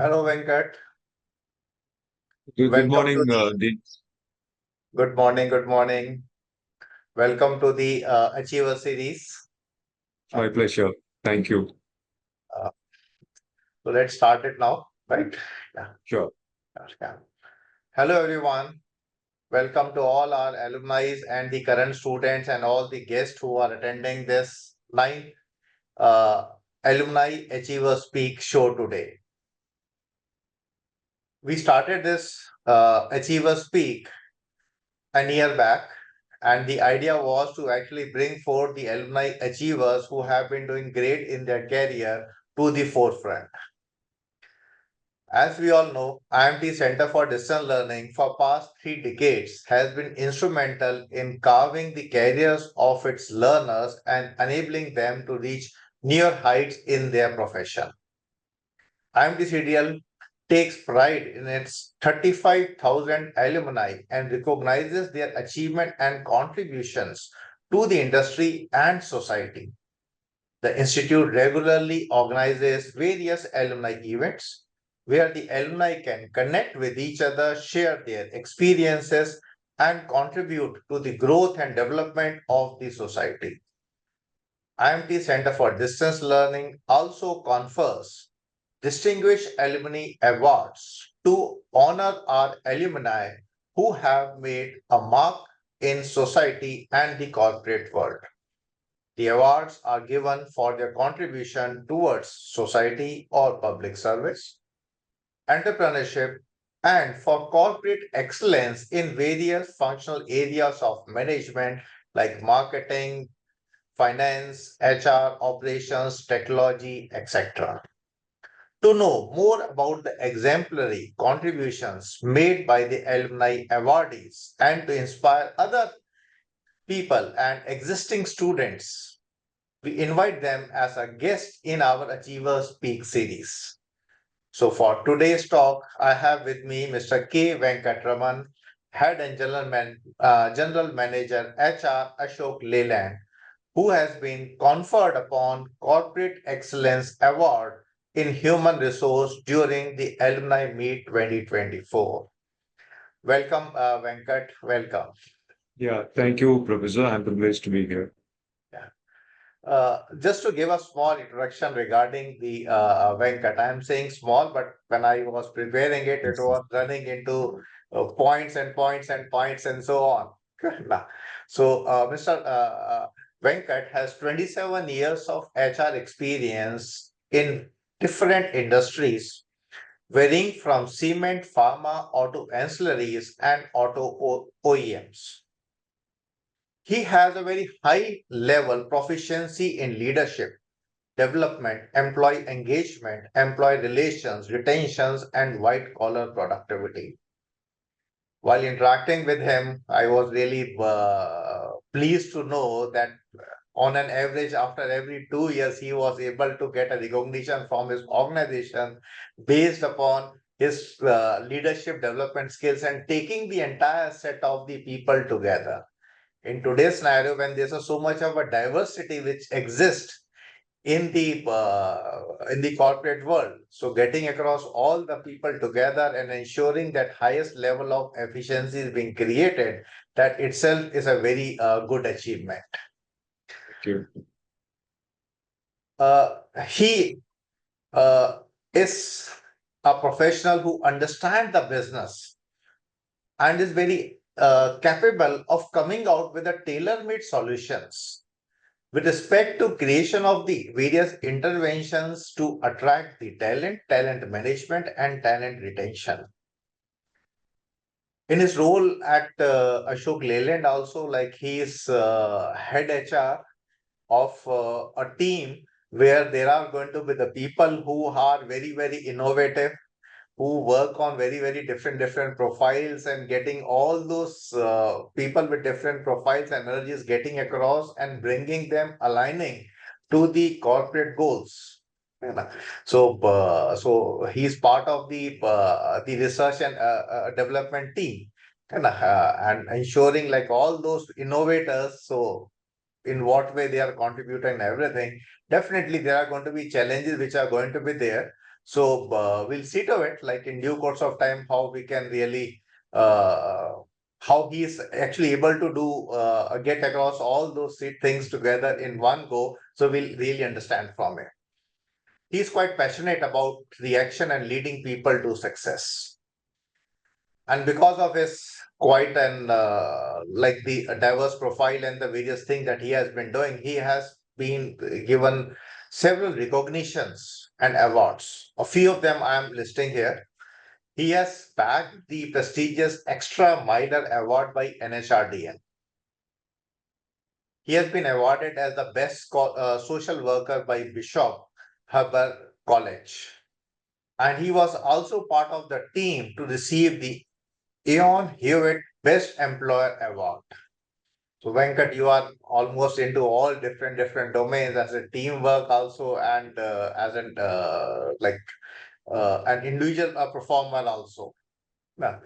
Hello, Venkat. Good Welcome to morning, the Dean. good morning. Good morning. Welcome to the Achiever series. My Uh, pleasure. Thank you. uh, so let's start it now, right? Yeah. Sure. Yeah. Hello, everyone. Welcome to all our alumni and the current students and all the guests who are attending this ninth uh, Alumni Achiever Speak show today. We started this Achiever Speak a year back. And the idea was to actually bring forth the alumni achievers who have been doing great in their career to the forefront. As we all know, IMT Center for Distance Learning for past 3 decades has been instrumental in carving the careers of its learners and enabling them to reach near heights in their profession. IMT CDL takes pride in its 35,000 alumni and recognizes their achievement and contributions to the industry and society. The institute regularly organizes various alumni events where the alumni can connect with each other, share their experiences, and contribute to the growth and development of the society. IMT Center for Distance Learning also confers Distinguished Alumni Awards to honor our alumni who have made a mark in society and the corporate world. The awards are given for their contribution towards society or public service, entrepreneurship, and for corporate excellence in various functional areas of management like marketing, finance, HR, operations, technology, etc. To know more about the exemplary contributions made by the alumni awardees and to inspire other people and existing students, we invite them as a guest in our Achievers Speak series. So for today's talk, I have with me Mr. K. Venketraman, Head and General Manager HR Ashok Leyland, who has been conferred upon Corporate Excellence Award in Human Resource during the Alumni Meet 2024. Welcome, Venkat. Welcome. Yeah, thank you, Professor. I'm privileged to be here. Yeah. Just to give a small introduction regarding the Venkat, I am saying small, but when I was preparing it, it Yes. was running into points and points and points and so on. Nah. So, Mr. Venkat has 27 years of HR experience in different industries, varying from cement, pharma, auto ancillaries, and OEMs. He has a very high level proficiency in leadership, development, employee engagement, employee relations, retentions, and white collar productivity. While interacting with him, I was really pleased to know that on an average, after every 2 years, he was able to get a recognition from his organization based upon his leadership development skills and taking the entire set of the people together. In today's scenario, when there's so much of a diversity which exists in the corporate world, so getting across all the people together and ensuring that highest level of efficiency is being created, that itself is a very good achievement. Thank you. He uh, is a professional who understands the business and is very capable of coming out with a tailor-made solutions with respect to creation of the various interventions to attract the talent, talent management, and talent retention. In his role at Ashok Leyland, also like he is head HR of a team where there are going to be the people who are very innovative, who work on very different profiles and getting all those people with different profiles and energies getting across and bringing them aligning to the corporate goals. You know. So he's part of the research and development team, and ensuring like all those innovators. So in what way they are contributing and everything. Definitely, there are going to be challenges which are going to be there. So we'll see to it, like in due course of time, how we can really, uh, how he is actually able to do get across all those things together in one go. So we'll really understand from it. He's quite passionate about the action and leading people to success. And because of his quite an like the diverse profile and the various things that he has been doing, he has been given several recognitions and awards. A few of them I am listing here. He has bagged the prestigious Extra Miler Award by NHRDN. He has been awarded as the best social worker by Bishop Heber College. And he was also part of the team to receive the Aon Hewitt Best Employer Award. So Venkat, you are almost into all different domains as a teamwork also, and as an an individual performer also. Now,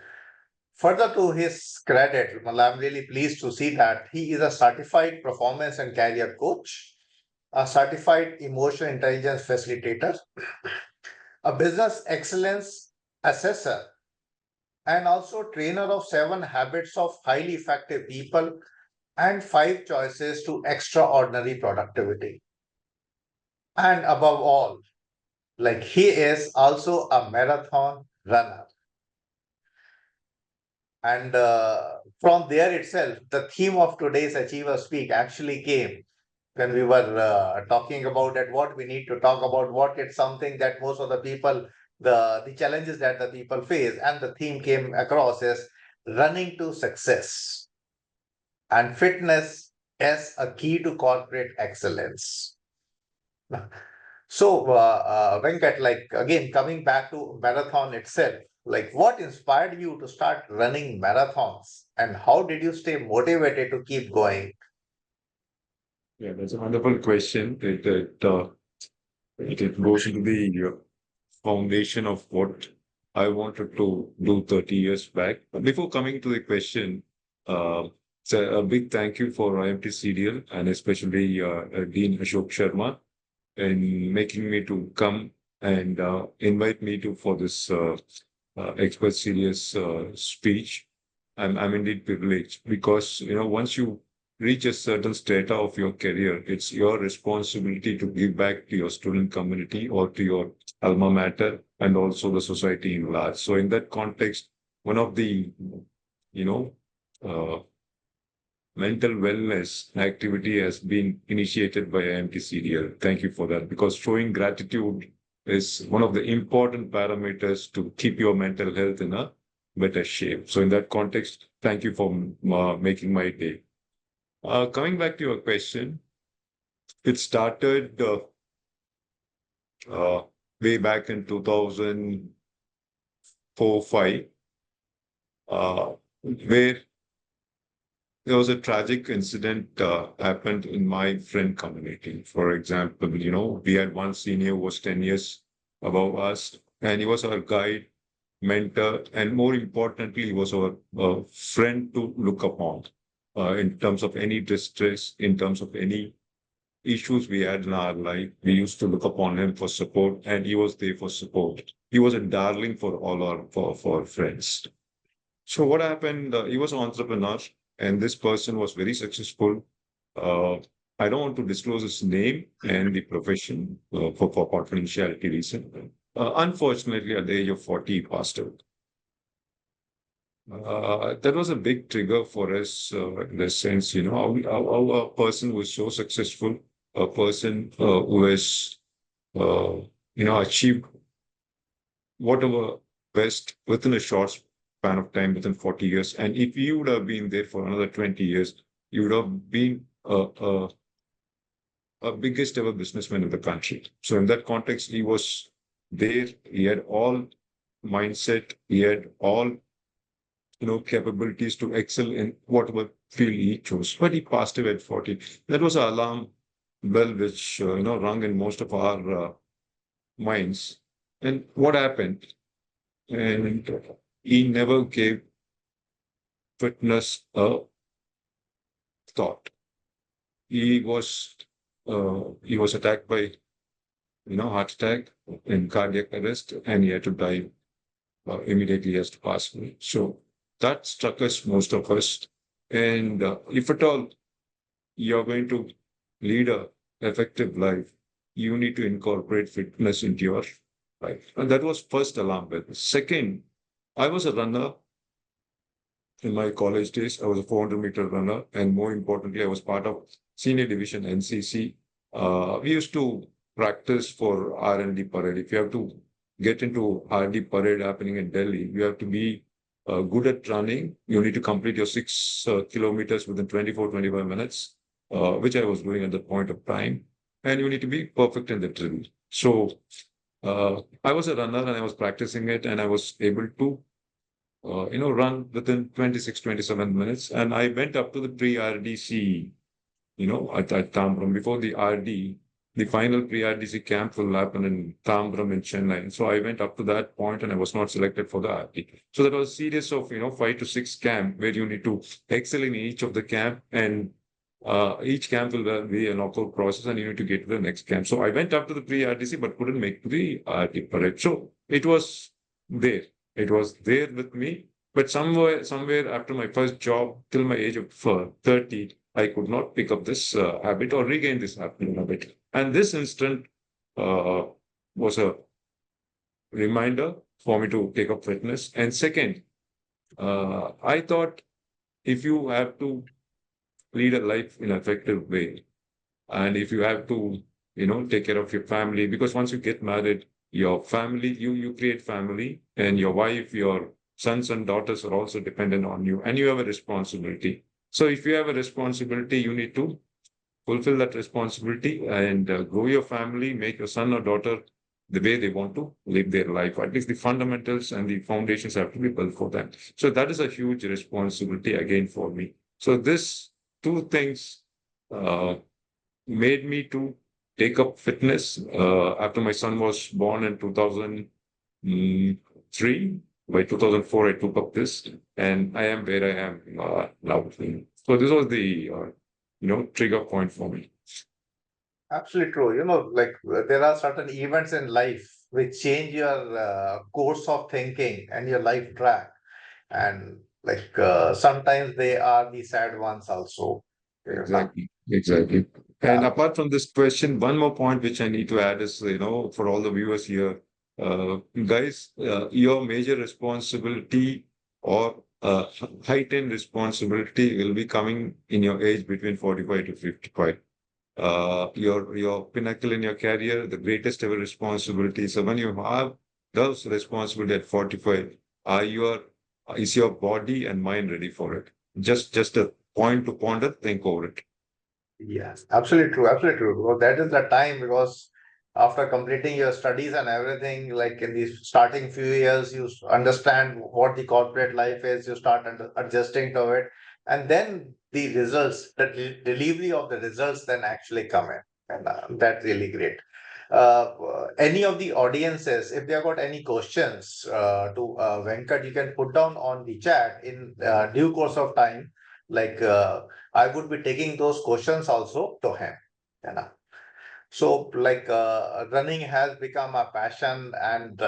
further to his credit, well, I'm really pleased to see that he is a certified performance and career coach, a certified emotional intelligence facilitator, a business excellence assessor, and also trainer of 7 habits of highly effective people and 5 choices to extraordinary productivity. And above all, like he is also a marathon runner. And from there itself, the theme of today's Achiever Speak actually came when we were talking about that what we need to talk about, what it's something that most of the people, the challenges that the people face, and the theme came across as running to success and fitness as a key to corporate excellence. So, Venkat, like again, coming back to marathon itself, like what inspired you to start running marathons and how did you stay motivated to keep going? Yeah, that's a wonderful question. It goes into the foundation of what I wanted to do 30 years back. But before coming to the question, so a big thank you for IMT CDL and especially Dean Ashok Sharma in making me to come and invite me to for this expert series speech. I'm indeed privileged because once you reach a certain strata of your career, it's your responsibility to give back to your student community or to your alma mater and also the society in large. So in that context, one of the you know uh, mental wellness activity has been initiated by IMT-CDL. Thank you for that, because showing gratitude is one of the important parameters to keep your mental health in a better shape. So in that context, thank you for making my day. Coming back to your question, it started uh, way back in 2004-5, where there was a tragic incident happened in my friend community. For example, we had one senior who was 10 years above us, and he was our guide, mentor, and more importantly, he was our friend to look upon in terms of any distress, in terms of any issues we had in our life. We used to look upon him for support, and he was there for support. He was a darling for all for our friends. So what happened? He was an entrepreneur, and this person was very successful. Uh, I don't want to disclose his name and the profession for confidentiality reason. Unfortunately, at the age of 40, he passed away. That was a big trigger for us in the sense, a person who is so successful, a person who has, uh, achieved whatever best within a short span of time, within 40 years. And if you would have been there for another 20 years, you would have been a biggest ever businessman in the country. So in that context, he was there. He had all mindset. He had all capabilities to excel in whatever field he chose. But he passed away at 40. That was an alarm bell which rung in most of our minds. And what happened? And he never gave fitness a thought. He was attacked by heart attack and cardiac arrest, and he had to die immediately. He has to pass away. So that struck us, most of us. And if at all you're going to lead a effective life, you need to incorporate fitness into your life. And that was first alarm bell. Second, I was a runner in my college days. I was a 400-meter runner, and more importantly, I was part of senior division NCC. We used to practice for R&D parade. If you have to get into R&D parade happening in Delhi, you have to be good at running. You need to complete your 6 kilometers within 24, 25 minutes, which I was doing at that point of time. And you need to be perfect in the drill. So I was a runner and I was practicing it, and I was able to run within 26, 27 minutes. And I went up to the pre-RDC, at Tambram. Before the RD, the final pre-RDC camp will happen in Tambram in Chennai. So I went up to that point and I was not selected for the RD. So that was a series of, 5 to 6 camp where you need to excel in each of the camp, and each camp will be a knockout process and you need to get to the next camp. So I went up to the pre-RDC but couldn't make to the RD parade. So it was there. It was there with me. But somewhere after my first job, till my age of 30, I could not pick up this habit or regain this habit. And this instant uh, was a reminder for me to take up fitness. And second, I thought if you have to lead a life in an effective way, and if you have to, take care of your family, because once you get married, your family, you create family, and your wife, your sons and daughters are also dependent on you, and you have a responsibility. So if you have a responsibility, you need to fulfill that responsibility and grow your family, make your son or daughter the way they want to live their life. At least the fundamentals and the foundations have to be built for them. So that is a huge responsibility again for me. So this two things uh, made me to take up fitness after my son was born in 2003. By 2004, I took up this, and I am where I am now. So this was the trigger point for me. Absolutely true. Like there are certain events in life which change your course of thinking and your life track. And like sometimes they are the sad ones also. Exactly, exactly. And Yeah. apart from this question, one more point which I need to add is, for all the viewers here, guys, your major responsibility or heightened responsibility will be coming in your age between 45 to 55. Your pinnacle in your career, the greatest ever responsibility. So when you have those responsibility at 45, is your body and mind ready for it? Just a point to ponder, think over it. Yes, absolutely true. Absolutely true. Because that is the time, because after completing your studies and everything, like in the starting few years, you understand what the corporate life is, you start adjusting to it, and then the results, the delivery of the results then actually come in. And that's really great. Any of the audiences, if they have got any questions to Venkat, you can put down on the chat in due course of time. Like I would be taking those questions also to him. You know. So like running has become a passion, and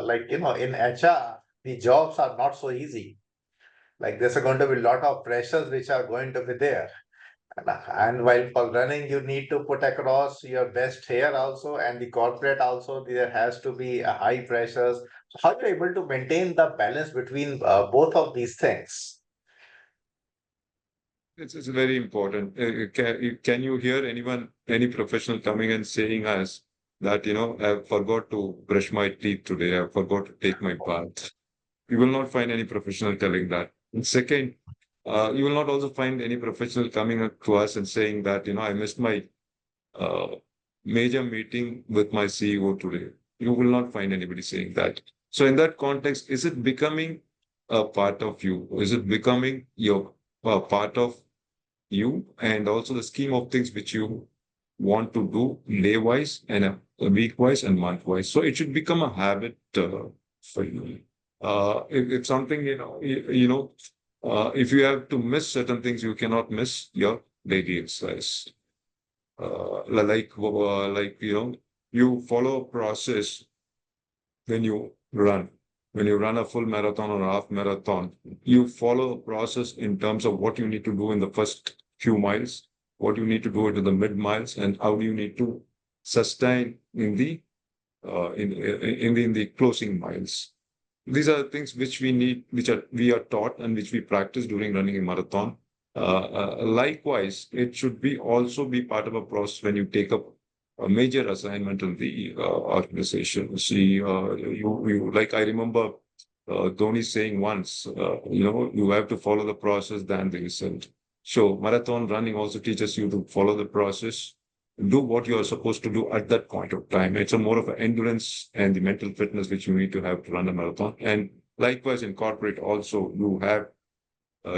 like in HR, the jobs are not so easy. Like there's going to be a lot of pressures which are going to be there. And while for running, you need to put across your best here also, and the corporate also, there has to be a high pressures. So how are you able to maintain the balance between both of these things? It's very important. Can you hear any professional coming and saying us that, I forgot to brush my teeth today, I forgot to take my bath? You will not find any professional telling that. And second, you will not also find any professional coming up to us and saying that, I missed my uh, major meeting with my CEO today. You will not find anybody saying that. So in that context, is it becoming a part of you? Is it becoming your part of you, and also the scheme of things which you want to do day wise and a week wise and month wise? So it should become a habit for you. If something, if you have to miss certain things, you cannot miss your daily exercise. Like you follow a process when you run. When you run a full marathon or a half marathon, you follow a process in terms of what you need to do in the first few miles, what you need to do into the mid miles, and how do you need to sustain in the in the closing miles. These are things which we need, which are we are taught and which we practice during running a marathon. Likewise, it should be also be part of a process when you take up a major assignment in the organization. See, you like I remember Dhoni saying once, you have to follow the process than the result. So marathon running also teaches you to follow the process, do what you are supposed to do at that point of time. It's a more of an endurance and the mental fitness which you need to have to run a marathon. And likewise in corporate also, you have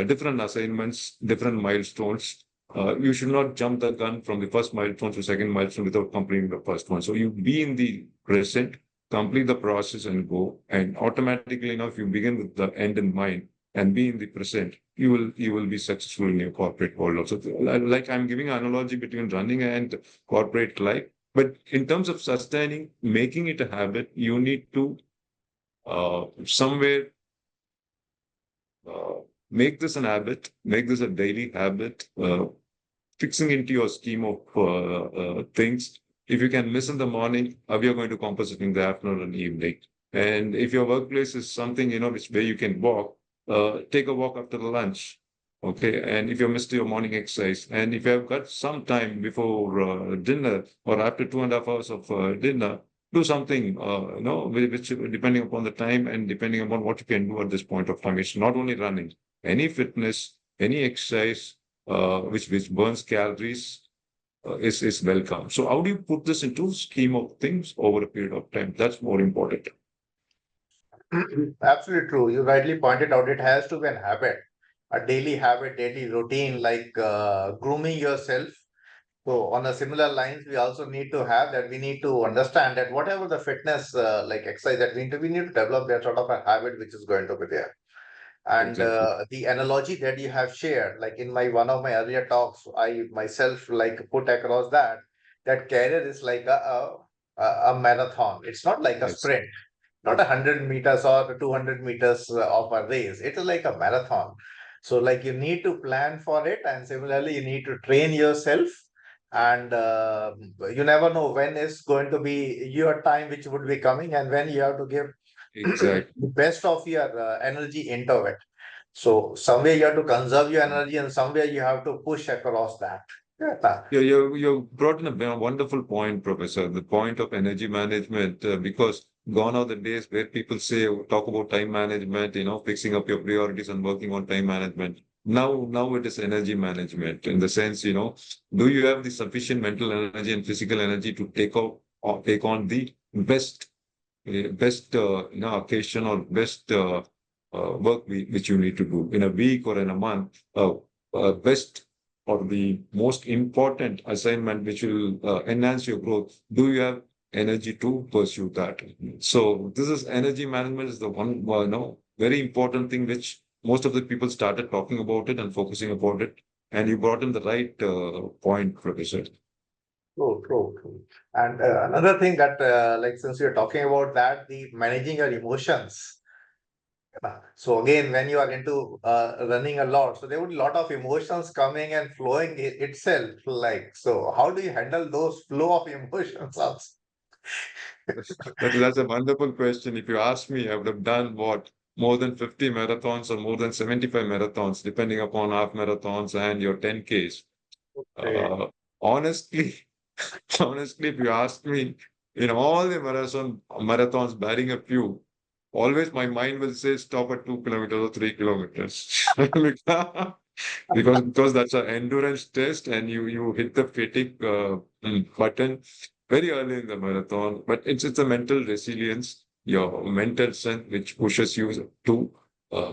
different assignments, different milestones. You should not jump the gun from the first milestone to second milestone without completing the first one. So you be in the present, complete the process and go. And automatically now, if you begin with the end in mind and be in the present, you will be successful in your corporate world also. Like I'm giving an analogy between running and corporate life. But in terms of sustaining, making it a habit, you need to somewhere uh, make this an habit, make this a daily habit, fixing into your scheme of things. If you can miss in the morning, how you're going to compensate in the afternoon and evening. And if your workplace is something, which where you can walk, take a walk after the lunch. Okay. And if you missed your morning exercise, and if you have got some time before dinner or after 2.5 hours of dinner, do something, which depending upon the time and depending upon what you can do at this point of time. It's not only running, any fitness, any exercise, which burns calories is welcome. So how do you put this into scheme of things over a period of time? That's more important. Absolutely true. You rightly pointed out it has to be an habit, a daily habit, daily routine, like grooming yourself. So on a similar lines, we also need to have that we need to understand that whatever the fitness like exercise that we need to develop that sort of a habit which is going to be there. And Exactly. the analogy that you have shared, like in my one of my earlier talks, I myself like put across that career is like a marathon. It's not like a Yes. sprint, not 100 meters or 200 meters of a race. It is like a marathon. So like you need to plan for it, and similarly you need to train yourself. And you never know when is going to be your time which would be coming, and when you have to give Exactly. the best of your energy into it. So somewhere you have to conserve your energy, and somewhere you have to push across that. Yeah. You brought in a wonderful point, Professor. The point of energy management, because gone are the days where people say talk about time management, fixing up your priorities and working on time management. Now it is energy management in the sense, do you have the sufficient mental energy and physical energy to take on the best occasion or best work which you need to do in a week or in a month. Best or the most important assignment which will enhance your growth. Do you have energy to pursue that? So this is energy management is the one very important thing which most of the people started talking about it and focusing about it. And you brought in the right point, Professor. True, true, true. And another thing that, like, since you're talking about that, the managing your emotions. So again, when you are into running a lot, so there would be a lot of emotions coming and flowing itself. Like, so how do you handle those flow of emotions also? That's a wonderful question. If you ask me, I would have done what? More than 50 marathons or more than 75 marathons, depending upon half marathons and your 10Ks. Okay. Honestly, honestly, if you ask me, in all the marathons, barring a few, always my mind will say stop at 2 kilometers or 3 kilometers. Because that's an endurance test and you hit the fatigue button very early in the marathon. But it's a mental resilience, your mental strength, which pushes you to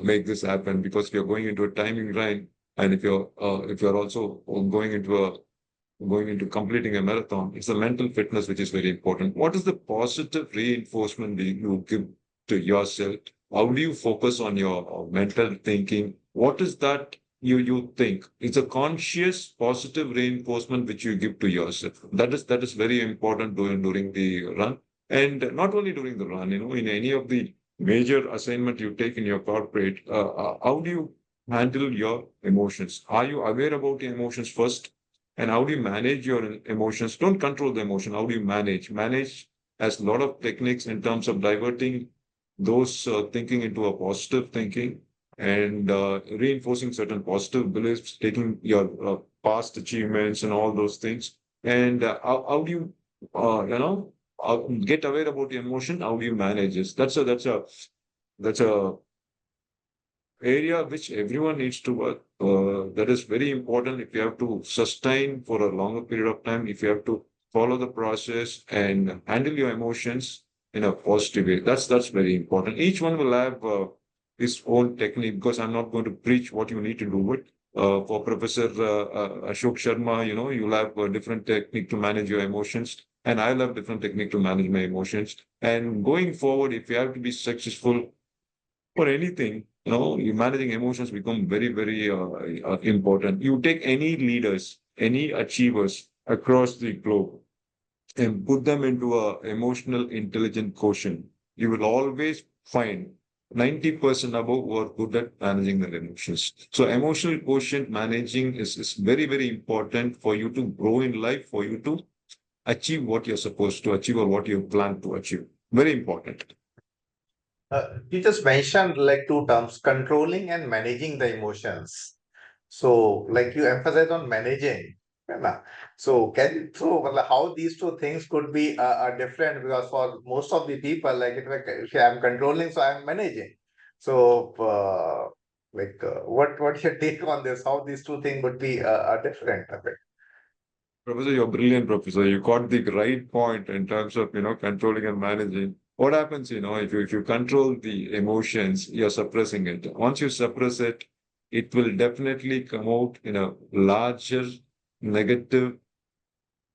make this happen. Because if you're going into a timing run, and if you're also going into completing a marathon, it's the mental fitness which is very important. What is the positive reinforcement you give to yourself? How do you focus on your mental thinking? What is that you think. It's a conscious positive reinforcement which you give to yourself. That is very important during the run. And not only during the run, in any of the major assignment you take in your corporate, how do you handle your emotions? Are you aware about your emotions first? And how do you manage your emotions? Don't control the emotion. How do you manage? Manage has a lot of techniques in terms of diverting those thinking into a positive thinking and reinforcing certain positive beliefs, taking your past achievements and all those things. And how do you, get aware about your emotion? How do you manage this? That's a area which everyone needs to work. That is very important if you have to sustain for a longer period of time, if you have to follow the process and handle your emotions in a positive way. That's very important. Each one will have his own technique because I'm not going to preach what you need to do it. For Professor Ashok Sharma, you'll have a different technique to manage your emotions, and I'll have different technique to manage my emotions. And going forward, if you have to be successful for anything, you managing emotions become very, very important. You take any leaders, any achievers across the globe and put them into a emotional intelligent quotient. You will always find 90% above who are good at managing their emotions. So emotional quotient managing is very, very important for you to grow in life, for you to achieve what you're supposed to achieve or what you plan to achieve. Very important. You just mentioned like two terms, controlling and managing the emotions. So, like you emphasize on managing. है ना? So, can you throw मतलब, how these two things could be are different? Because for most of the people, like if I'm controlling, so I'm managing. So, what's your take on this? How these two things would be are different a bit? Professor, you're brilliant, Professor. You got the right point in terms of, controlling and managing. What happens, if you control the emotions, you're suppressing it. Once you suppress it, it will definitely come out in a larger negative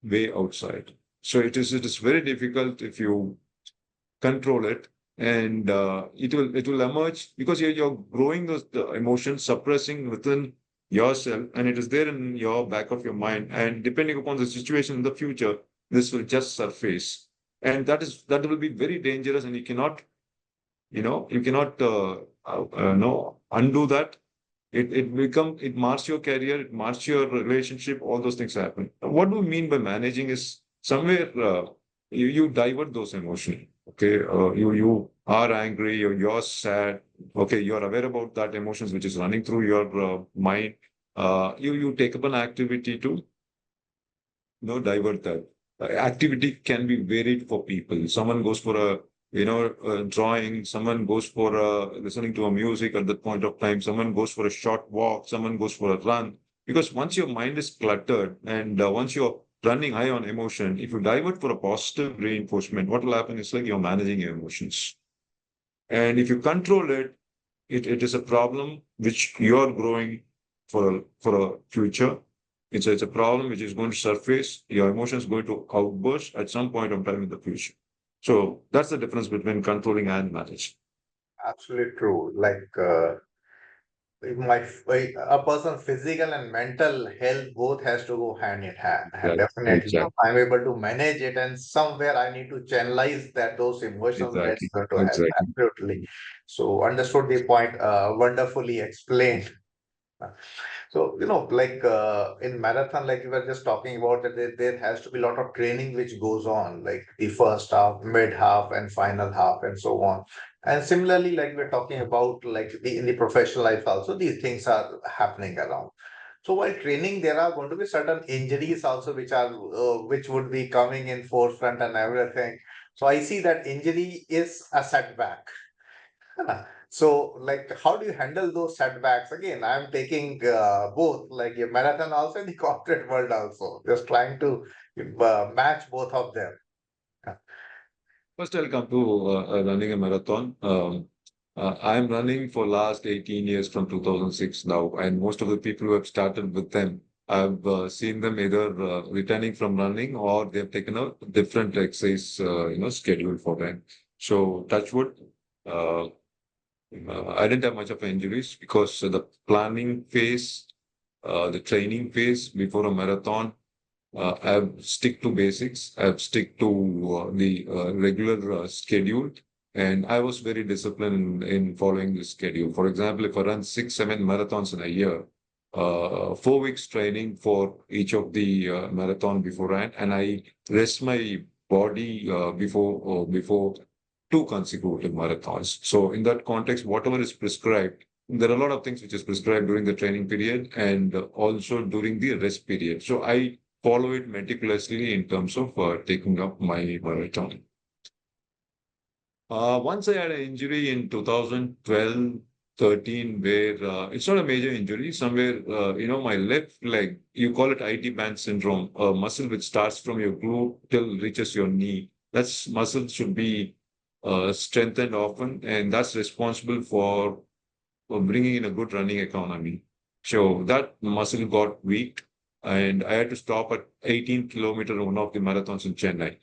way outside. So it is very difficult if you control it, and it will emerge because you're growing those the emotions, suppressing within yourself, and it is there in your back of your mind. And depending upon the situation in the future, this will just surface, and that will be very dangerous. And you cannot no undo that. It marks your career, it marks your relationship, all those things happen. What do we mean by managing is somewhere you divert those emotions. Okay, you are angry, you're sad. Okay, you're aware about that emotions which is running through your mind. You take up an activity to divert that. Activity can be varied for people. Someone goes for a drawing, someone goes for listening to a music at that point of time, someone goes for a short walk, someone goes for a run. Because once your mind is cluttered and once you're running high on emotion, if you divert for a positive reinforcement, what will happen is like you're managing your emotions. And if you control it, it is a problem which you're growing for a future. It's a problem which is going to surface. Your emotions going to outburst at some point of time in the future. So that's the difference between controlling and managing. Absolutely true. Like a person's physical and mental health both has to go hand in hand. And Exactly. definitely, if Exactly. I'm able to manage it, and somewhere I need to channelize that those emotions that's Exactly. going to help. Exactly. Absolutely. So understood the point. Wonderfully explained. So, like in marathon, like you were just talking about, that there has to be a lot of training which goes on, like the first half, mid half, and final half, and so on. And similarly, like we're talking about, like in the professional life also, these things are happening around. So while training, there are going to be certain injuries also which would be coming in forefront and everything. So I see that injury is a setback. Huh. So, like, how do you handle those setbacks? Again, I'm taking both, like your marathon also and the corporate world also, just trying to match both of them. First, I'll come to running a marathon. I'm running for last 18 years from 2006 now, and most of the people who have started with them, I've seen them either returning from running or they've taken a different exercise, schedule for them. So, touch wood. Uh, I didn't have much of injuries because the planning phase, the training phase before a marathon, I've stick to basics. I've stick to the regular schedule, and I was very disciplined in following the schedule. For example, if I run 6, 7 marathons in a year, 4 weeks training for each of the marathon beforehand, and I rest my body before 2 consecutive marathons. So in that context, whatever is prescribed, there are a lot of things which is prescribed during the training period and also during the rest period. So I follow it meticulously in terms of taking up my marathon. Once I had an injury in 2012, 13, where it's not a major injury, somewhere, my left leg, you call it IT band syndrome, a muscle which starts from your glute till reaches your knee. That's muscle should be strengthened often, and that's responsible for bringing in a good running economy. So that muscle got weak, and I had to stop at 18 kilometer one of the marathons in Chennai.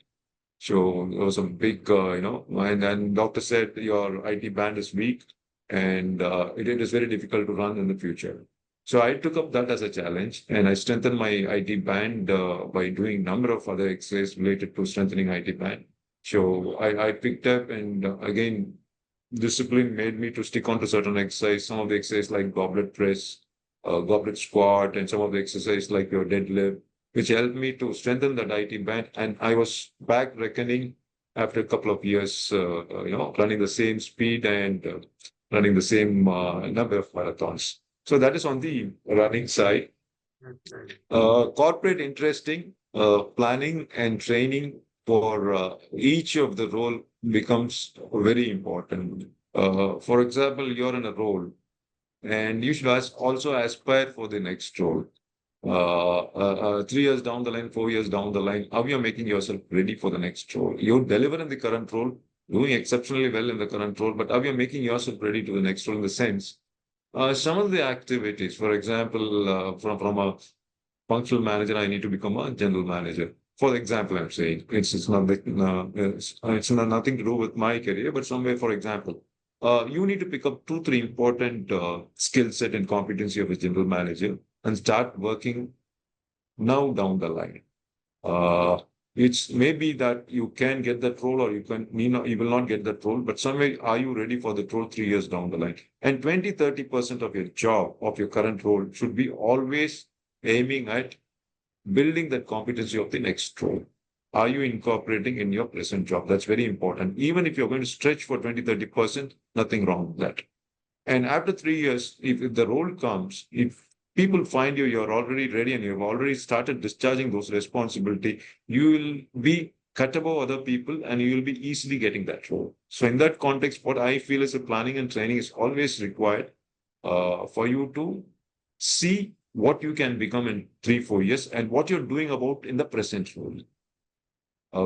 So it was a big, and then doctor said your IT band is weak and it is very difficult to run in the future. So I took up that as a challenge and I strengthened my IT band by doing number of other exercises related to strengthening IT band. So I picked up and again, discipline made me to stick on to certain exercise. Some of the exercise like goblet press, goblet squat, and some of the exercise like your deadlift, which helped me to strengthen that IT band. And I was back reckoning after a couple of years, running the same speed and running the same number of marathons. So that is on the running side. Corporate interesting, planning and training for each of the role becomes very important. For example, you're in a role and you should also aspire for the next role. 3 years down the line, 4 years down the line, how you're making yourself ready for the next role. You deliver in the current role, doing exceptionally well in the current role, but how you're making yourself ready to the next role in the sense, some of the activities, for example, from a functional manager, I need to become a general manager. For example, I'm saying it's not it's not nothing to do with my career, but somewhere, for example, you need to pick up 2, 3 important skill set and competency of a general manager and start working now down the line. Uh, it's maybe that you can get that role or you will not get that role, but somewhere are you ready for the role 3 years down the line? And 20, 30% of your job, of your current role should be always aiming at building that competency of the next role. Are you incorporating in your present job? That's very important. Even if you're going to stretch for 20, 30%, nothing wrong with that. And after 3 years, if the role comes, if people find you're already ready and you've already started discharging those responsibility, you will be cut above other people and you will be easily getting that role. So in that context, what I feel is a planning and training is always required for you to see what you can become in 3, 4 years and what you're doing about in the present role.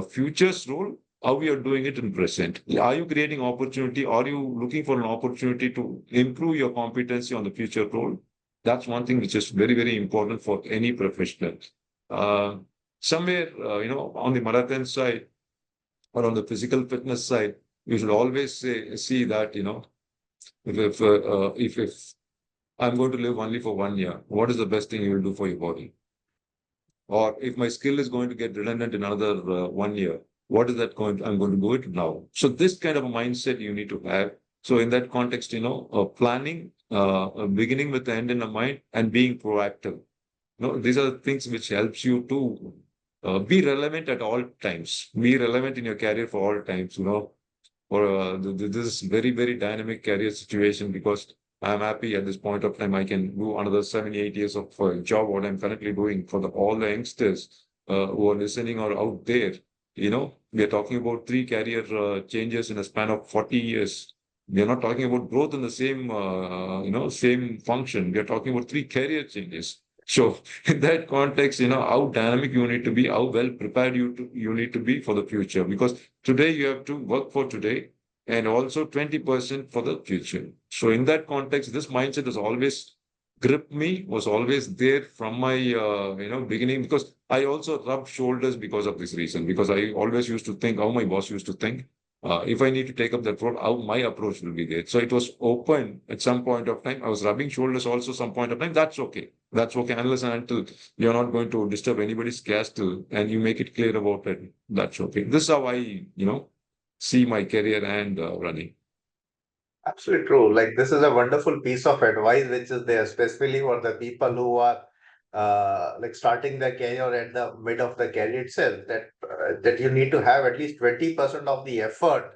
Future's role, how we are doing it in present. Are you creating opportunity? Are you looking for an opportunity to improve your competency on the future role? That's one thing which is very, very important for any professional. Uh, somewhere, on the marathon side or on the physical fitness side, you should always see that, if I'm going to live only for 1 year, what is the best thing you will do for your body? Or if my skill is going to get redundant in another 1 year, what is that going I'm going to do it now. So this kind of a mindset you need to have. So in that context, planning, beginning with the end in the mind and being proactive. These are the things which helps you to be relevant at all times, be relevant in your career for all times, for this very, very dynamic career situation because I'm happy at this point of time. I can do another 7, 8 years of job, what I'm currently doing for all the youngsters who are listening or out there. We are talking about 3 career changes in a span of 40 years. We are not talking about growth in the same function. We are talking about 3 career changes. So in that context, how dynamic you need to be, how well prepared you need to be for the future. Because today you have to work for today and also 20% for the future. So in that context, this mindset has always gripped me, was always there from my beginning because I also rubbed shoulders because of this reason. Because I always used to think how my boss used to think. If I need to take up that role, how my approach will be there. So it was open at some point of time. I was rubbing shoulders also some point of time. That's okay. That's okay. Unless and until you're not going to disturb anybody's castle and you make it clear about it, that's okay. This is how I, see my career and running. Absolutely true. Like this is a wonderful piece of advice which is there, especially for the people who are like starting their career at the mid of the career itself. That you need to have at least 20% of the effort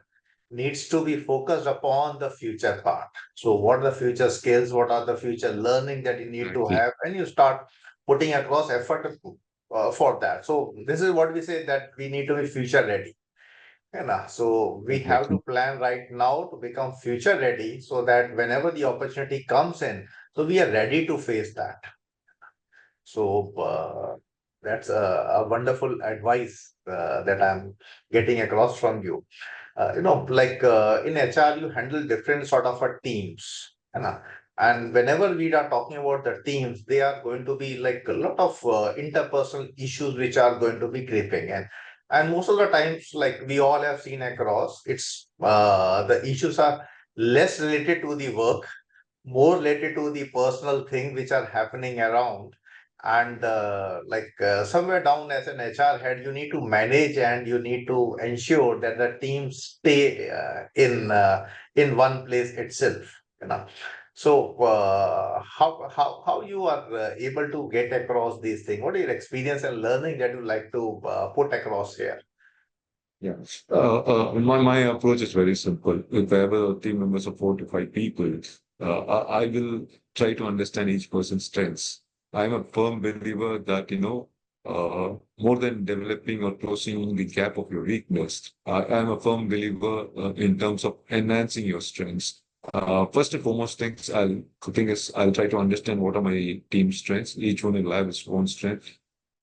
needs to be focused upon the future part. So, what are the future skills? What are the future learning that you need to Exactly. have? And you start putting across effort for that. So, this is what we say that we need to be future ready. Yeah, so we have to Exactly. plan right now to become future ready so that whenever the opportunity comes in, so we are ready to face that. So that's a wonderful advice that I'm getting across from you. Like in HR, you handle different sort of teams, and whenever we are talking about the teams, they are going to be like a lot of interpersonal issues which are going to be creeping in. And most of the times, like we all have seen across, it's the issues are less related to the work, more related to the personal thing which are happening around. And somewhere down as an HR head, you need to manage and you need to ensure that the team stay in one place itself. You know, so how you are able to get across these things? What are your experience and learning that you like to put across here? Yeah. My approach is very simple. If I have a team members of 4 to 5 people, I will try to understand each person's strengths. I'm a firm believer that, more than developing or closing the gap of your weakness, I'm a firm believer in terms of enhancing your strengths. First and foremost thing is I'll try to understand what are my team's strengths. Each one will have its own strength.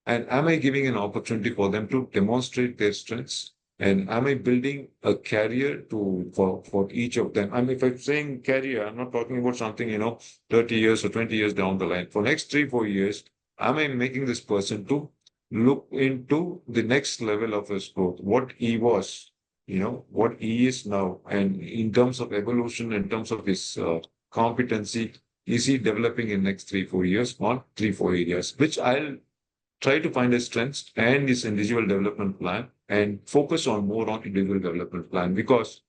And am I giving an opportunity for them to demonstrate their strengths? And am I building a career for each of them? I mean, if I'm saying career, I'm not talking about something, 30 years or 20 years down the line. For next 3, 4 years, am I making this person to look into the next level of his growth, what he was, what he is now, and in terms of evolution, in terms of his competency, is he developing in next 3, 4 years on 3, 4 areas, which I'll try to find his strengths and his individual development plan and focus on more on individual development plan because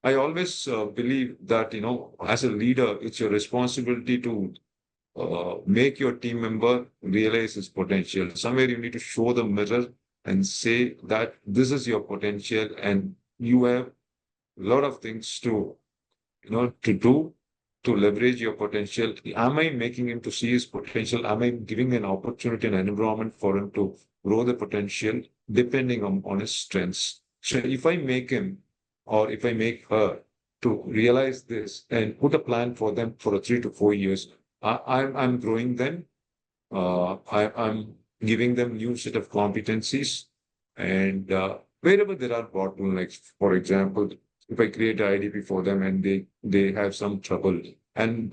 I always believe that as a leader it's your responsibility to make your team member realize his potential. Somewhere you need to show the mirror and say that this is your potential and you have a lot of things to do to leverage your potential. Am I making him to see his potential? Am I giving an opportunity and an environment for him to grow the potential depending on his strengths? So if I make him or if I make her to realize this and put a plan for them for a 3 to 4 years, I'm growing them. I'm giving them new set of competencies and wherever there are bottlenecks, for example, if I create an IDP for them and they have some trouble, and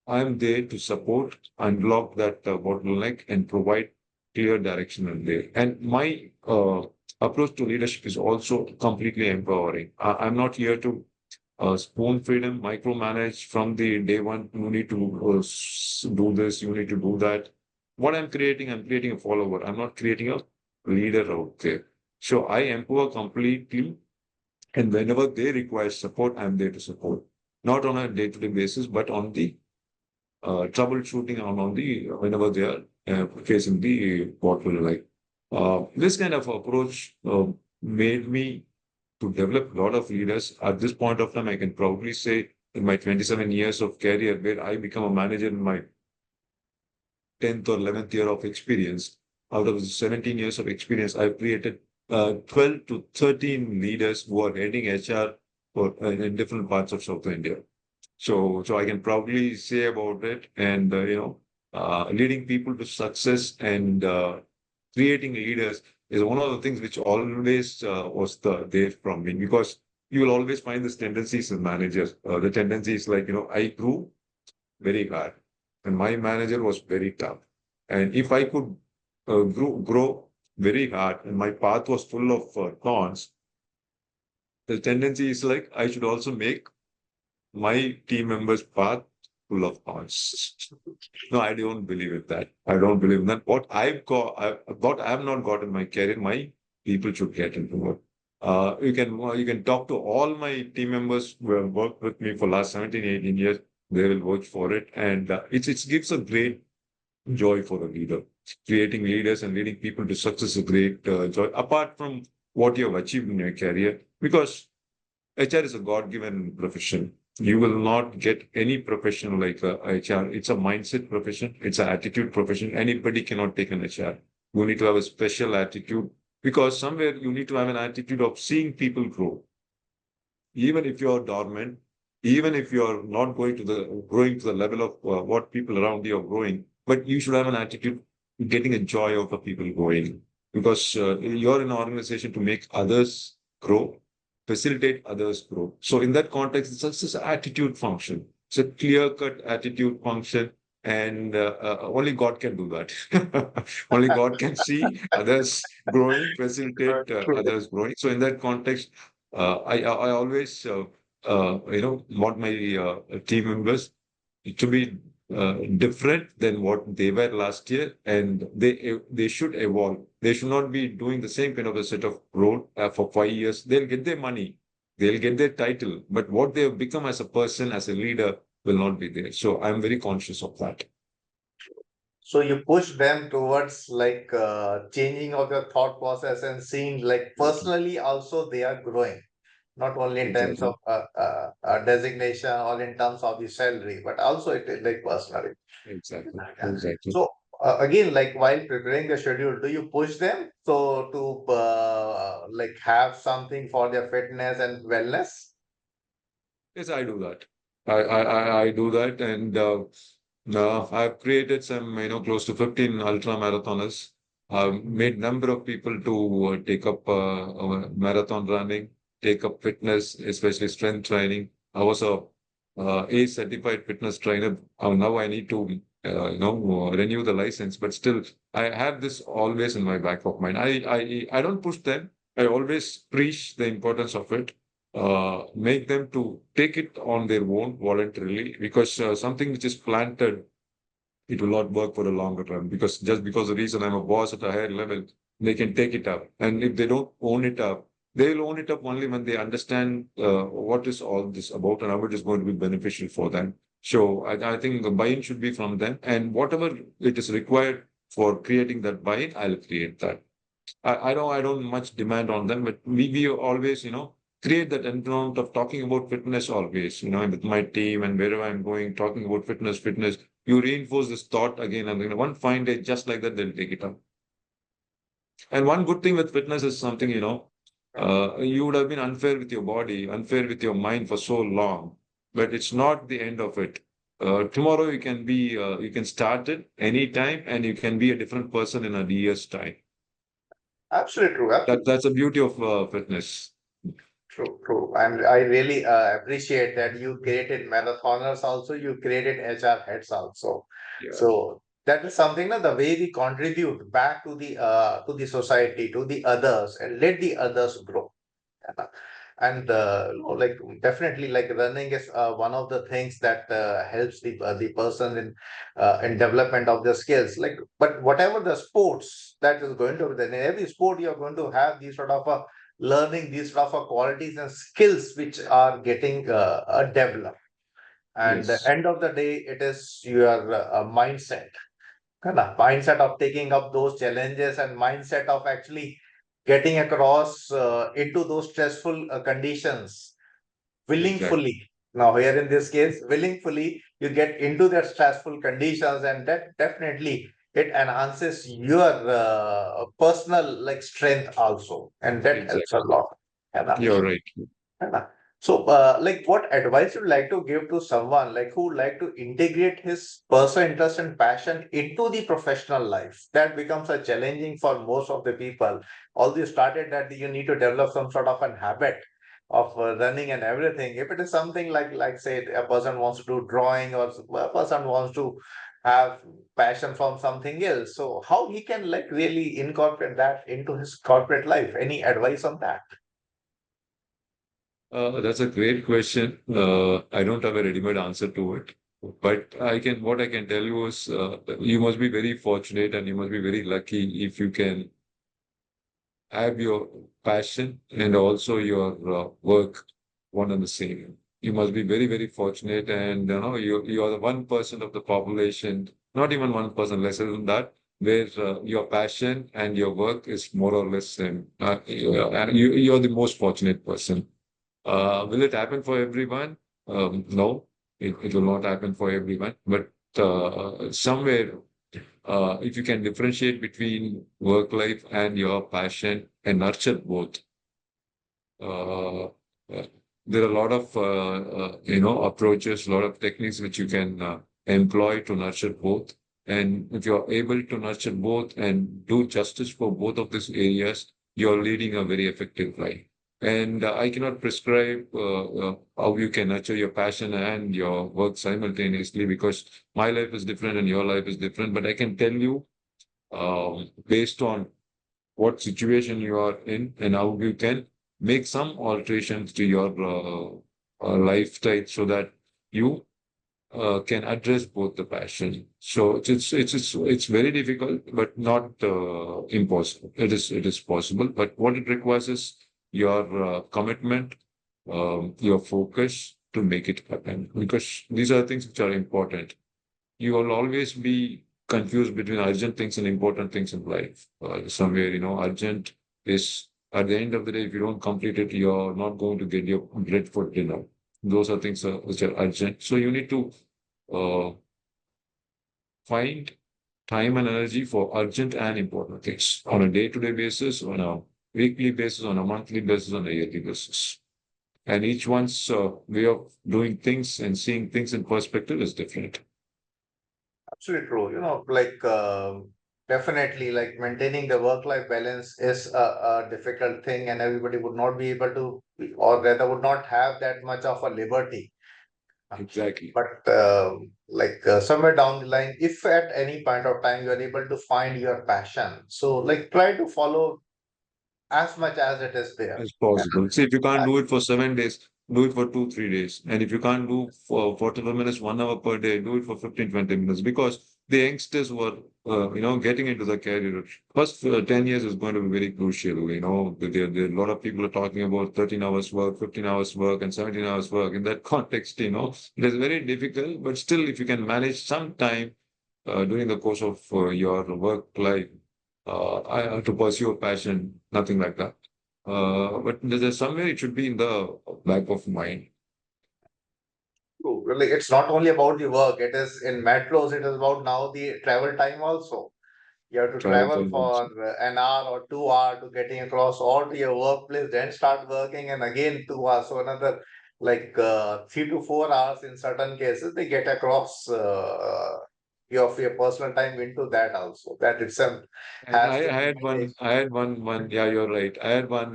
I'm there to support, unblock that bottleneck, and provide clear direction in there. And my approach to leadership is also completely empowering. I'm not here to spoon feed them, micromanage from the day one. You need to do this, you need to do that. What I'm creating a follower. I'm not creating a leader out there. So I empower completely and whenever they require support, I'm there to support. Not on a day-to-day basis, but on the troubleshooting and on the whenever they are facing the bottleneck. This kind of approach made me to develop a lot of leaders. At this point of time, I can proudly say in my 27 years of career, where I become a manager in my 10th or 11th year of experience, out of the 17 years of experience, I've created 12 to 13 leaders who are heading HR in different parts of South India. So I can proudly say about it, and leading people to success and creating leaders is one of the things which always was there from me because you will always find this tendencies in managers. The tendency is like I grew very hard, and my manager was very tough. And if I could grow very hard, and my path was full of thorns, The tendency is like I should also make my team members' path full of thorns. No, I don't believe in that. I don't believe in that. What I have not got in my career, my people should get into it. You can talk to all my team members who have worked with me for last 17, 18 years. They will work for it, and it gives a great joy for a leader. Creating leaders and leading people to success is a great joy. Apart from what you have achieved in your career, because HR is a God-given profession. You will not get any profession like HR. It's a mindset profession. It's an attitude profession. Anybody cannot take an HR. You need to have a special attitude because somewhere you need to have an attitude of seeing people grow. Even if you're dormant, even if you're not growing to the level of what people around you are growing, but you should have an attitude getting a joy of the people growing because you're in an organization to make others grow, facilitate others grow. So in that context, it's just an attitude function. It's a clear-cut attitude function, and only God can do that. Only God can see others growing, facilitate True. others growing. So in that context, I always want my team members to be different than what they were last year, and they should evolve. They should not be doing the same kind of a set of role for 5 years. They'll get their money, they'll get their title, but what they have become as a person, as a leader, will not be there. So I'm very conscious of that. So you push them towards like changing of your thought process and seeing like Exactly. personally also they are growing, not only in terms of Exactly. designation or in terms of the salary, but also it is like personally. Exactly. Yeah. Exactly. So again, like while preparing the schedule, do you push them so to like have something for their fitness and wellness? Yes, I do that. I do that, and I've created some, close to 15 ultra marathoners. I've made number of people to take up marathon running, take up fitness, especially strength training. I was a certified fitness trainer. Now I need to, renew the license, but still, I have this always in my back of mind. I don't push them. I always preach the importance of it, make them to take it on their own voluntarily because something which is planted, it will not work for the longer run because just because the reason I'm a boss at a higher level, they can take it up. And if they don't own it up, they will own it up only when they understand what is all this about and how it is going to be beneficial for them. So I think the buy-in should be from them, and whatever it is required for creating that buy-in, I'll create that. I don't much demand on them, but we always, create that environment of talking about fitness always, with my team and wherever I'm going, talking about fitness. You reinforce this thought again and again. One fine day, just like that, they'll take it up. And one good thing with fitness is something, you would have been unfair with your body, unfair with your mind for so long, but it's not the end of it. Tomorrow you can start it anytime and you can be a different person in a year's time. Absolutely true. That's the beauty of fitness. True, true. And I really appreciate that you created marathoners also, you created HR heads also. Yeah. So that is something that the way we contribute back to the society, to the others, and let the others grow. Yeah. And like definitely like running is one of the things that helps the person in development of their skills. Like, but whatever the sports that is going to be there, in every sport you're going to have these sort of learning these sort of qualities and skills which are getting developed. And the Yes. end of the day, it is your mindset, kind of mindset of taking up those challenges and mindset of actually getting across into those stressful conditions Exactly. willingly. Now, here in this case, willingly, you get into that stressful conditions, and that definitely it enhances your personal like strength also, and that helps a Exactly. lot. You know? You're right. Yeah. So, like, what advice would you like to give to someone like who would like to integrate his personal interest and passion into the professional life? That becomes a challenging for most of the people. Although you started that you need to develop some sort of an habit of running and everything. If it is something like say a person wants to do drawing or a person wants to have passion from something else, so how he can like really incorporate that into his corporate life? Any advice on that? That's a great question. I don't have a ready-made answer to it, but what I can tell you is, you must be very fortunate and you must be very lucky if you can have your passion and also your work one and the same. You must be very, very fortunate, and you are the 1% of the population, not even 1%, lesser than that, where your passion and your work is more or less same. You're the most fortunate person. Will it happen for everyone? No, it will not happen for everyone. But somewhere, if you can differentiate between work life and your passion and nurture both, uh, uh, there are a lot of approaches, a lot of techniques which you can employ to nurture both. And if you're able to nurture both and do justice for both of these areas, you're leading a very effective life. And I cannot prescribe how you can nurture your passion and your work simultaneously, because my life is different and your life is different. But I can tell you, based on what situation you are in and how you can make some alterations to your lifestyle so that you can address both the passion. So it's very difficult, but not impossible. It is possible, but what it requires is your commitment, your focus to make it happen. Because these are things which are important. You will always be confused between urgent things and important things in life. Somewhere, urgent is at the end of the day, if you don't complete it, you're not going to get your bread for dinner. Those are things which are urgent. So you need to uh, find time and energy for urgent and important things on a day-to-day basis, on a weekly basis, on a monthly basis, on a yearly basis. And each one's way of doing things and seeing things in perspective is different. Absolutely true. Definitely, like maintaining the work-life balance is a difficult thing, and everybody would not be able to, or rather, would not have that much of a liberty. Exactly. But somewhere down the line, if at any point of time you are able to find your passion, so like try to follow as much as it is there. As possible. See, if you can't do it for 7 days, do it for 2, 3 days. And if you can't do for 45 minutes, 1 hour per day, do it for 15, 20 minutes. Because the youngsters who are, getting into the career, first 10 years is going to be very crucial. A lot of people are talking about 13 hours work, 15 hours work, and 17 hours work. In that context, it is very difficult. But still, if you can manage some time during the course of your work life, to pursue a passion, nothing like that. But there's somewhere it should be in the back of mind. True. Really, it's not only about the work, it is in metros, it is about now the travel time also. You have to Travel travel time for also. an hour or 2 hours to getting across all to your workplace, then start working, and again 2 hours. So another 3 to 4 hours in certain cases, they get across your personal time into that also. That itself And has I, to I be had one, managed. I had one, yeah, you're right. I had one,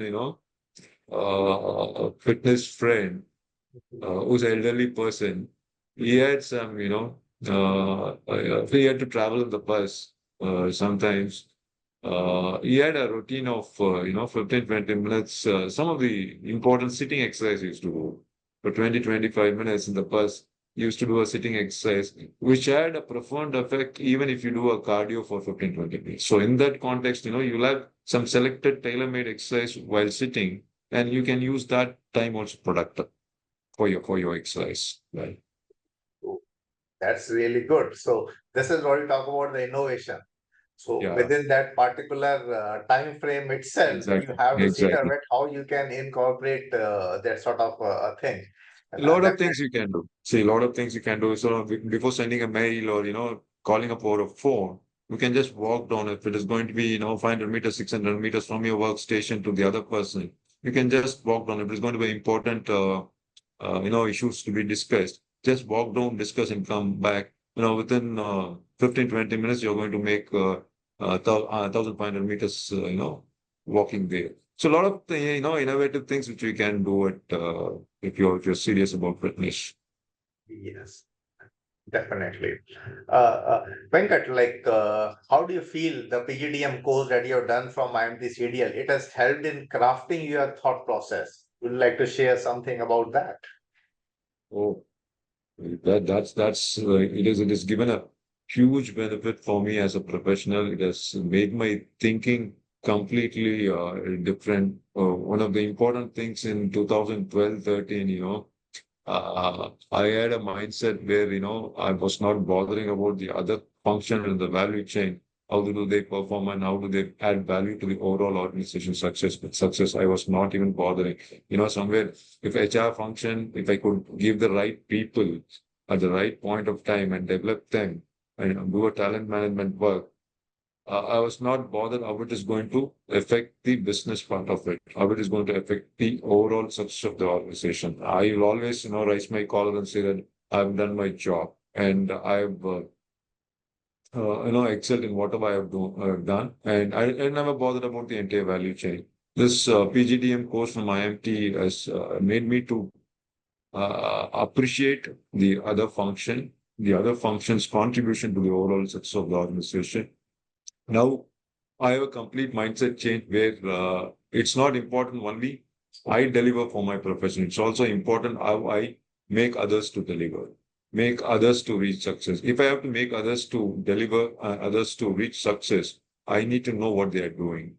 fitness friend, who's an elderly person. He had some, he had to travel in the bus, sometimes. He had a routine of, 15, 20 minutes. Some of the important sitting exercise he used to do for 20, 25 minutes in the bus. He used to do a sitting exercise, which had a profound effect even if you do a cardio for 15, 20 minutes. So in that context, you'll have some selected tailor-made exercise while sitting, and you can use that time also productive for your exercise. Right. So that's really good. So this is what we talk about the innovation. So Yeah, within that particular time frame itself, you exactly. have to see Exactly. to it how you can incorporate that sort of a thing. A And lot of things definitely, you can do. See, a lot of things you can do. So before sending a mail or, calling up over a phone, you can just walk down. If it is going to be, 500 meters, 600 meters from your workstation to the other person, you can just walk down. If it's going to be important, issues to be discussed, just walk down, discuss and come back. Within 15, 20 minutes, you're going to make 1,500 meters, walking there. So a lot of the, innovative things which we can do it if you're serious about fitness. yes, definitely. Venkat, how do you feel the PGDM course that you have done from IMT CDL? It has helped in crafting your thought process. Would you like to share something about that? Oh, it is given a huge benefit for me as a professional. It has made my thinking completely different. One of the important things in 2012, 13, I had a mindset where, I was not bothering about the other function in the value chain. How do they perform and how do they add value to the overall organization success? I was not even bothering. Somewhere, if HR function, if I could give the right people at the right point of time and develop them and do a talent management work, I was not bothered how it is going to affect the business part of it, how it is going to affect the overall success of the organization. I will always, raise my collar and say that I've done my job and I've, excelled in whatever I have done. And I never bothered about the entire value chain. This PGDM course from IMT has made me to appreciate the other function's contribution to the overall success of the organization. Now, I have a complete mindset change where it's not important only I deliver for my profession. It's also important how I make others to deliver, make others to reach success. If I have to make others to deliver, others to reach success, I need to know what they are doing.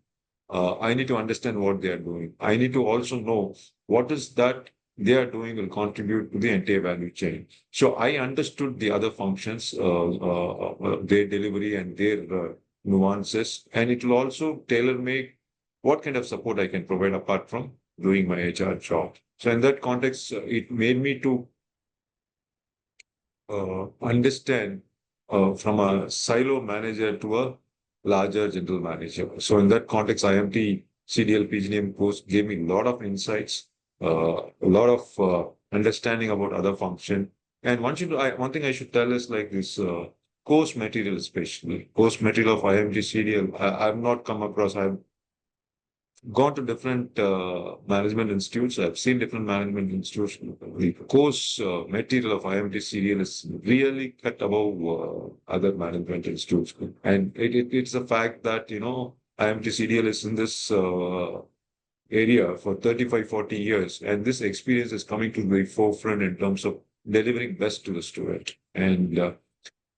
I need to understand what they are doing. I need to also know what is that they are doing will contribute to the entire value chain. So I understood the other functions, their delivery and their nuances, and it will also tailor make what kind of support I can provide apart from doing my HR job. So in that context, it made me to understand from a silo manager to a larger general manager. So in that context, IMT CDL PGDM course gave me a lot of insights, a lot of understanding about other function. And one thing I should tell is like this course material, especially course material of IMT CDL. I've not come across. I've gone to different management institutes. I've seen different management institutes. The course material of IMT CDL is really cut above other management institutes. And it's a fact that, IMT CDL is in this area for 35, 40 years. And this experience is coming to the forefront in terms of delivering best to the student. And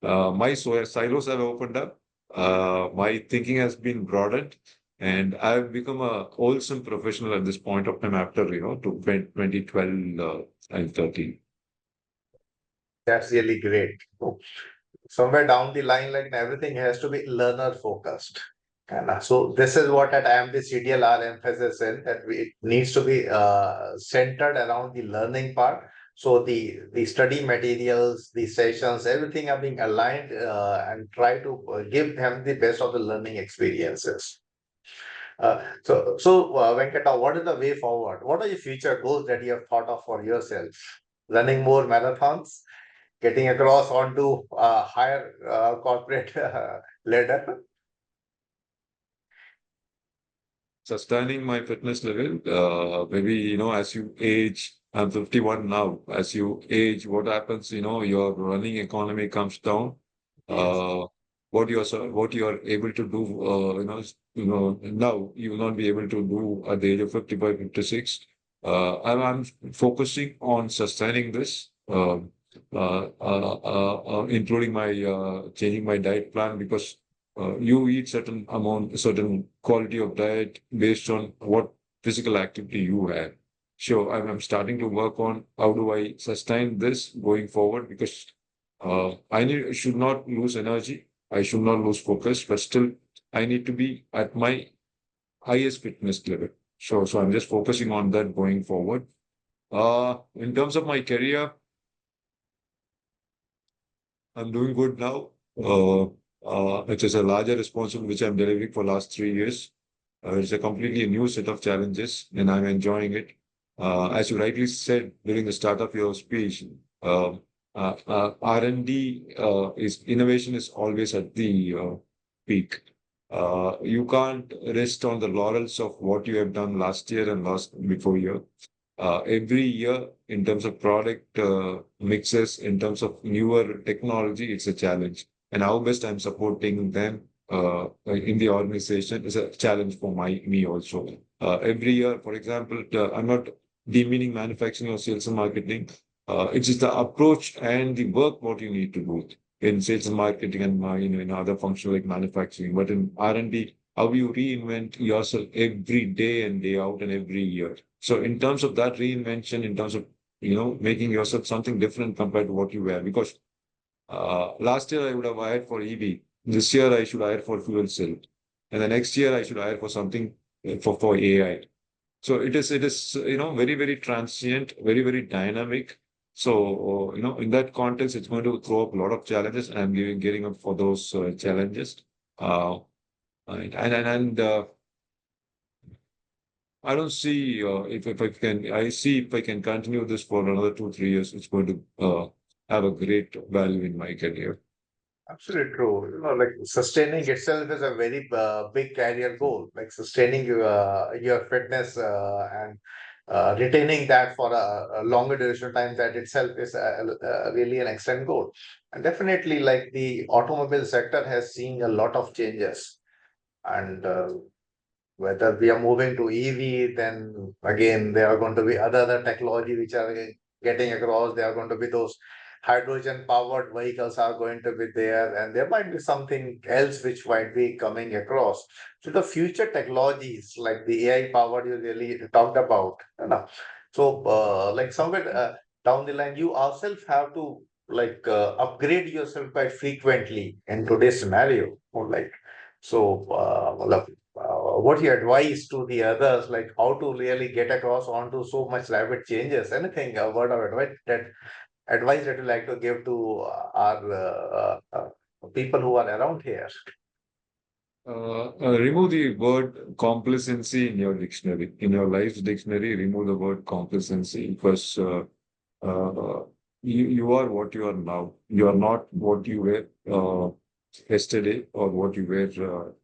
my silos have opened up. My thinking has been broadened, and I've become a wholesome professional at this point of time after, to 2012 and 13. That's really great. Somewhere down the line, like everything has to be learner focused. And so this is what at IMT CDL our emphasis in that it needs to be centered around the learning part. So the study materials, the sessions, everything are being aligned and try to give them the best of the learning experiences. Venkata, what is the way forward? What are your future goals that you have thought of for yourself? Running more marathons, getting across onto a higher corporate ladder. Sustaining my fitness level, maybe, as you age, I'm 51 now. As you age, what happens, your running economy comes down. Yes. Uh, what you are able to do, now you will not be able to do at the age of 55, 56. I'm focusing on sustaining this, including my changing my diet plan because you eat certain quality of diet based on what physical activity you have. So I'm starting to work on how do I sustain this going forward because should not lose energy. I should not lose focus, but still I need to be at my highest fitness level. So I'm just focusing on that going forward. In terms of my career, I'm doing good now. It is a larger responsibility which I'm delivering for last 3 years. It's a completely new set of challenges, and I'm enjoying it. As you rightly said during the start of your speech, R&D is innovation is always at the peak. You can't rest on the laurels of what you have done last year and last before year. Every year, in terms of product mixes, in terms of newer technology, it's a challenge. And how best I'm supporting them in the organization is a challenge for me also. Every year, for example, I'm not demeaning manufacturing or sales and marketing. It is the approach and the work what you need to do in sales and marketing and in other functions like manufacturing. But in R&D, how you reinvent yourself every day and day out and every year. So in terms of that reinvention, in terms of making yourself something different compared to what you were, because last year I would have hired for EV. This year I should hire for fuel cell, and the next year I should hire for something for AI. So it is very very transient, very very dynamic. So in that context, it's going to throw up a lot of challenges, and I'm getting up for those challenges. Uh, and I don't see if I can. I see if I can continue this for another 2 3 years, it's going to have a great value in my career. Absolutely true. Like sustaining itself is a very big career goal. Like sustaining your fitness and retaining that for a longer duration of time, that itself is really an excellent goal. And definitely, like the automobile sector has seen a lot of changes, and whether we are moving to EV, then again there are going to be other technology which are getting across. There are going to be those hydrogen powered vehicles are going to be there, and there might be something else which might be coming across. So the future technologies like the AI powered you really talked about, so like somewhere down the line, you yourself have to like upgrade yourself quite frequently in today's scenario, or like so. What you advise to the others, like how to really get across onto so much rapid changes? Anything, a word of advice that you like to give to our people who are around here? Remove the word complacency in your dictionary. In your life's dictionary, remove the word complacency because uh, you are what you are now. You are not what you were yesterday or what you were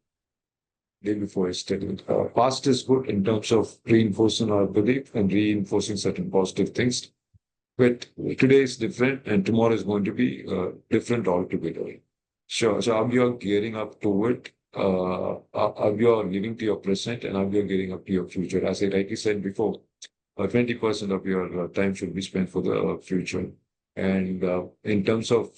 day before yesterday. Past is good in terms of reinforcing our belief and reinforcing certain positive things. But today is different and tomorrow is going to be different altogether. Sure. So how you are gearing up to it, how you are living to your present and how you are gearing up to your future. As I rightly said before, 20% of your time should be spent for the future. And in terms of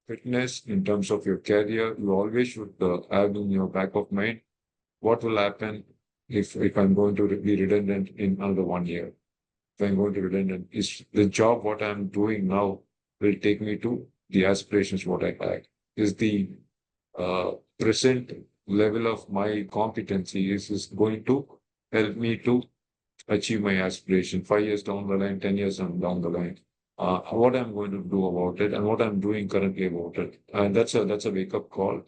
fitness, in terms of your career, you always should have in your back of mind what will happen if I'm going to be redundant in another 1 year. If I'm going to redundant, is the job what I'm doing now will take me to the aspirations what I had. Is the present level of my competency is going to help me to achieve my aspiration 5 years down the line, 10 years down the line. What I'm going to do about it and what I'm doing currently about it. And that's a wake up call.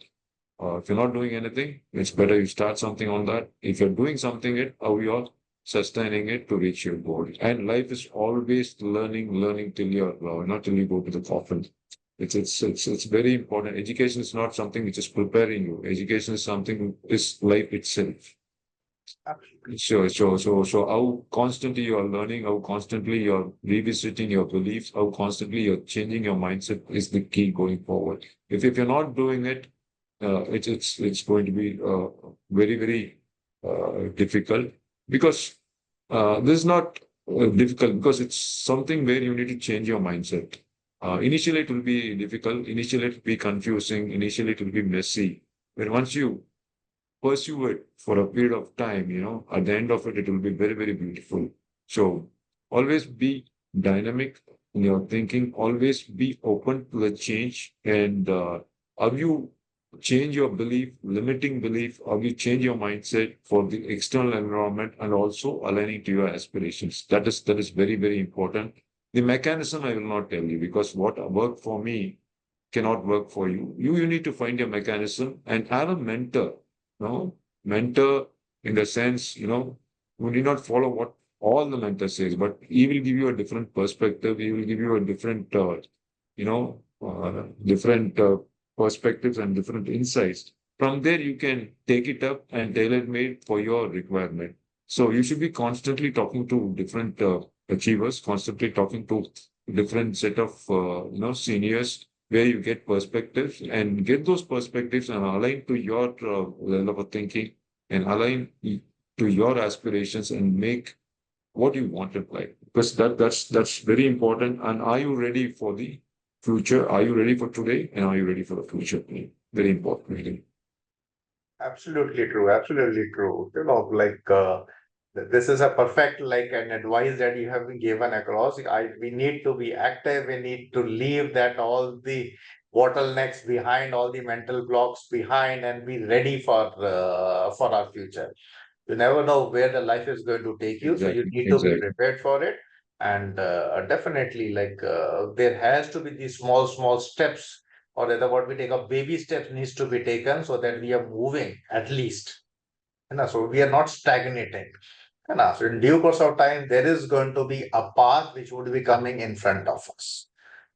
If you're not doing anything, it's better you start something on that. If you're doing something, how you're sustaining it to reach your goal. And life is always learning till you're not till you go to the coffin. It's very important. Education is not something which is preparing you. Education is something is life itself. So how constantly you are learning, how constantly you're revisiting your beliefs, how constantly you're changing your mindset is the key going forward. If you're not doing it, it's going to be very very difficult because this is not difficult because it's something where you need to change your mindset. Initially, it will be difficult. Initially, it will be confusing. Initially, it will be messy. But once you pursue it for a period of time, at the end of it, it will be very, very beautiful. So always be dynamic in your thinking, always be open to the change. And how you change your belief, limiting belief, how you change your mindset for the external environment and also aligning to your aspirations. That is very, very important. The mechanism I will not tell you because what worked for me cannot work for you. You need to find your mechanism and have a mentor. No, mentor in the sense, you need not follow what all the mentor says, but he will give you a different perspective. He will give you a different, different perspectives and different insights. From there, you can take it up and tailor it made for your requirement. So you should be constantly talking to different achievers, constantly talking to different set of seniors where you get perspectives and get those perspectives and align to your level of thinking and align to your aspirations and make what you want in life. Because that's very important. And are you ready for the future? Are you ready for today? And are you ready for the future? Very important. Really. Absolutely true. Absolutely true. This is a perfect like an advice that you have been given across. We need to be active. We need to leave that all the bottlenecks behind, all the mental blocks behind, and be ready for our future. You never know where the life is going to take you, so you Exactly. need to be Exactly. prepared for it. And definitely, there has to be these small steps, or rather, what we take a baby steps needs to be taken so that we are moving at least. So we are not stagnating. So in due course of time, there is going to be a path which would be coming in front of us.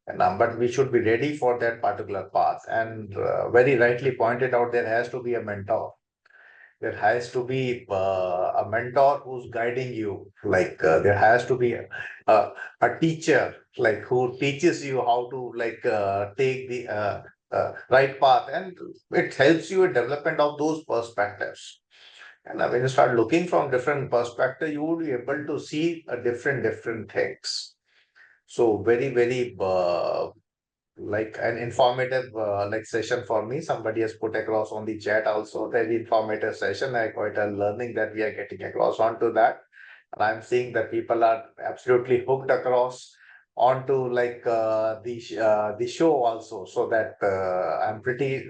But we should be ready for that particular path. And very rightly pointed out, there has to be a mentor. There has to be a mentor who's guiding you. There has to be a teacher like who teaches you how to take the right path, and it helps you in development of those perspectives. And when you start looking from different perspective, you will be able to see different things. So very like an informative session for me. Somebody has put across on the chat also, very informative session. I quite a learning that we are getting across onto that. And I'm seeing that people are absolutely hooked across onto the show also. So that I'm pretty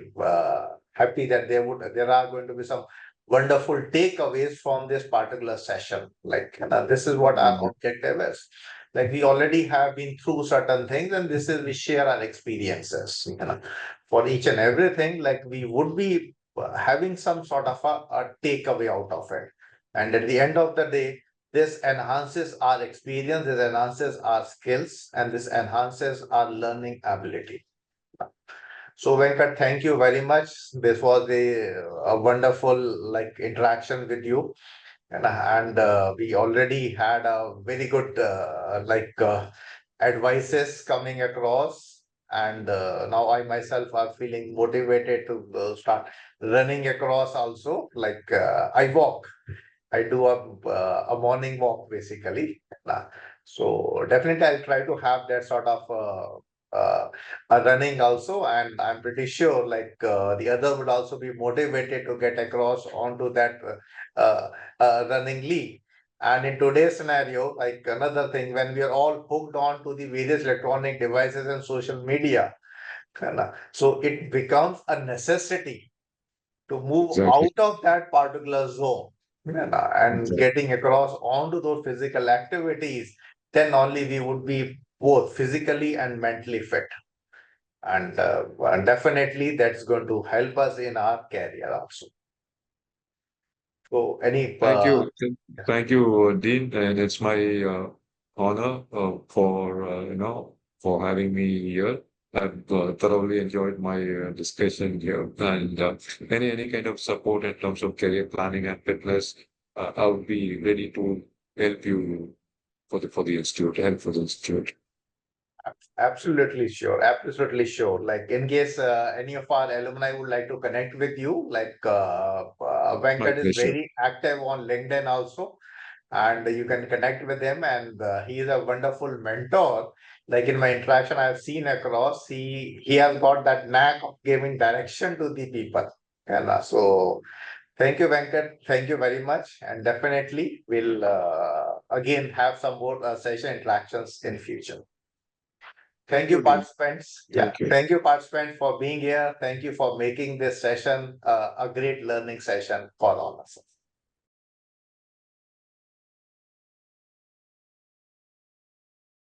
happy that there are going to be some wonderful takeaways from this particular session. This is what our objective is. Like we already have been through certain things, and this is we share our experiences, for each and everything. Like we would be having some sort of a takeaway out of it. And at the end of the day, this enhances our experience, this enhances our skills, and this enhances our learning ability. So Venkat, thank you very much. This was a wonderful interaction with you. And we already had a very good advices coming across. And now I myself are feeling motivated to start running across also. I walk. I do a morning walk basically. Uh, So definitely I'll try to have that sort of a running also, and I'm pretty sure the other would also be motivated to get across onto that running league. And in today's scenario, like another thing, when we are all hooked on to the various electronic devices and social media, so it becomes a necessity to move Exactly. out of that particular zone, and Exactly. getting across onto those physical activities. Then only we would be both physically and mentally fit. And definitely that's going to help us in our career also. So any Thank you. Thank you, Dean. And it's my honor for for having me here. I've thoroughly enjoyed my discussion here, and any kind of support in terms of career planning and fitness, I would be ready to help you for the institute, help for the institute. Absolutely sure. Absolutely sure. Like in case any of our alumni would like to connect with you, My Venkat is pleasure. very active on LinkedIn also, and you can connect with him. And he is a wonderful mentor. Like in my interaction, I've seen across, he has got that knack of giving direction to the people. And so, thank you, Venkat. Thank you very much. And definitely, we'll again have some more session interactions in future. Thank Thank you, you, Dean. participants. Yeah, Thank you. thank you, participants, for being here. Thank you for making this session a great learning session for all of us.